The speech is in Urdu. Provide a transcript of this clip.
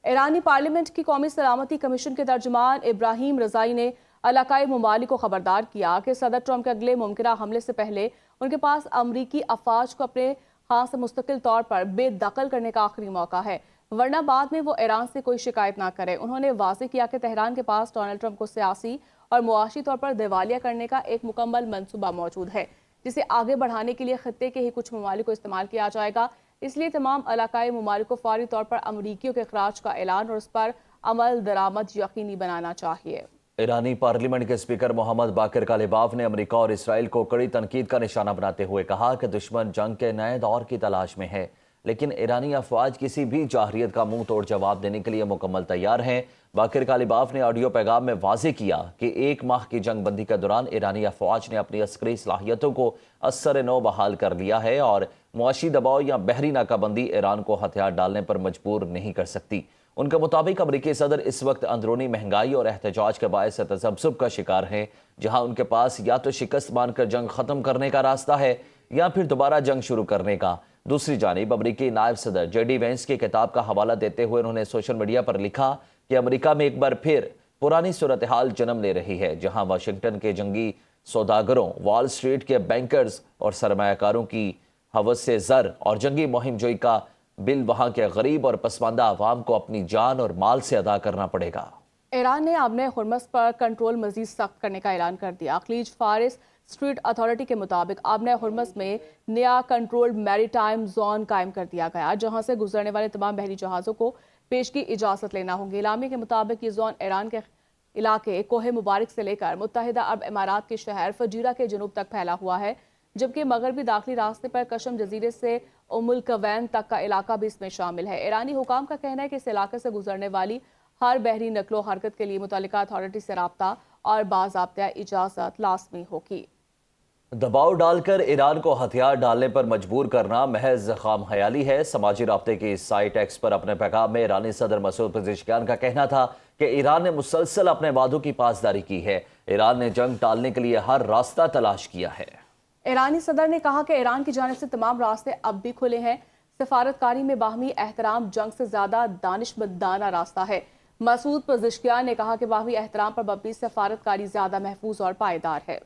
ایرانی پارلیمنٹ کی قومی سلامتی کمیشن کے ترجمان ابراہیم رضائی نے علاقائی ممالک کو خبردار کیا کہ صدر ٹرمپ کے اگلے ممکنہ حملے سے پہلے ان کے پاس امریکی افواج کو اپنے ہاں سے مستقل طور پر بے دخل کرنے کا آخری موقع ہے، ورنہ بعد میں وہ ایران سے کوئی شکایت نہ کرے۔ انہوں نے واضح کیا کہ تہران کے پاس ڈونلڈ ٹرمپ کو سیاسی اور معاشی طور پر دیوالیہ کرنے کا ایک مکمل منصوبہ موجود ہے، جسے آگے بڑھانے کے لیے خطے کے ہی کچھ ممالک کو استعمال کیا جائے گا۔ اس لیے تمام علاقائی ممالک کو فوری طور پر امریکیوں کے اخراج کا اعلان اور اس پر عمل درآمد یقینی بنانا چاہیے۔ ایرانی پارلیمنٹ کے اسپیکر محمد باقر کالباف نے امریکہ اور اسرائیل کو کڑی تنقید کا نشانہ بناتے ہوئے کہا کہ دشمن جنگ کے نئے دور کی تلاش میں ہے، لیکن ایرانی افواج کسی بھی جارحیت کا منہ توڑ جواب دینے کے لیے مکمل تیار ہیں۔ باقر کالباف نے آڈیو پیغام میں واضح کیا کہ 1 ماہ کی جنگ بندی کے دوران ایرانی افواج نے اپنی عسکری صلاحیتوں کو ازسر نو بحال کر لیا ہے اور معاشی دباؤ یا بحری ناکہ بندی ایران کو ہتھیار ڈالنے پر مجبور نہیں کر سکتی۔ ان کے مطابق امریکی صدر اس وقت اندرونی مہنگائی اور احتجاج کے باعث تذبذب کا شکار ہیں، جہاں ان کے پاس یا تو شکست مان کر جنگ ختم کرنے کا راستہ ہے یا پھر دوبارہ جنگ شروع کرنے کا۔ دوسری جانب امریکی نائب صدر جے ڈی وینس کی کتاب کا حوالہ دیتے ہوئے انہوں نے سوشل میڈیا پر لکھا کہ امریکہ میں ایک بار پھر پرانی صورتحال جنم لے رہی ہے، جہاں واشنگٹن کے جنگی سوداگروں، وال سٹریٹ کے بینکرز اور سرمایہ کاروں کی ہوس سے زر اور جنگی مہم جوئی کا بل وہاں کے غریب اور پسماندہ عوام کو اپنی جان اور مال سے ادا کرنا پڑے گا۔ ایران نے آبنۂ ہرمز پر کنٹرول مزید سخت کرنے کا اعلان کر دیا۔ خلیج فارس اسٹریٹ اتھارٹی کے مطابق آبنۂ ہرمز میں نیا کنٹرولڈ میری ٹائم زون قائم کر دیا گیا، جہاں سے گزرنے والے تمام بحری جہازوں کو پیشگی اجازت لینا ہوگی۔ اعلامیے کے مطابق یہ زون ایران کے علاقے کوہ مبارک سے لے کر متحدہ عرب امارات کے شہر فجیرہ کے جنوب تک پھیلا ہوا ہے، جبکہ مغربی داخلی راستے پر کشم جزیرے سے ام القوین تک کا علاقہ بھی اس میں شامل ہے۔ ایرانی حکام کا کہنا ہے کہ اس علاقے سے گزرنے والی ہر بحری نقل و حرکت کے لیے متعلقہ اتھارٹی سے رابطہ اور باضابطہ اجازت لازمی ہوگی۔ دباؤ ڈال کر ایران کو ہتھیار ڈالنے پر مجبور کرنا محض خام خیالی ہے۔ سماجی رابطے کی سائٹ ایکس پر اپنے پیغام میں ایرانی صدر مسعود پزشکیان کا کہنا تھا کہ ایران نے مسلسل اپنے وعدوں کی پاسداری کی ہے، ایران نے جنگ ٹالنے کے لیے ہر راستہ تلاش کیا ہے۔ ایرانی صدر نے کہا کہ ایران کی جانب سے تمام راستے اب بھی کھلے ہیں، سفارتکاری میں باہمی احترام جنگ سے زیادہ دانشمندانہ راستہ ہے۔ مسعود پزشکیان نے کہا کہ باہمی احترام پر مبنی سفارتکاری زیادہ محفوظ اور پائیدار ہے۔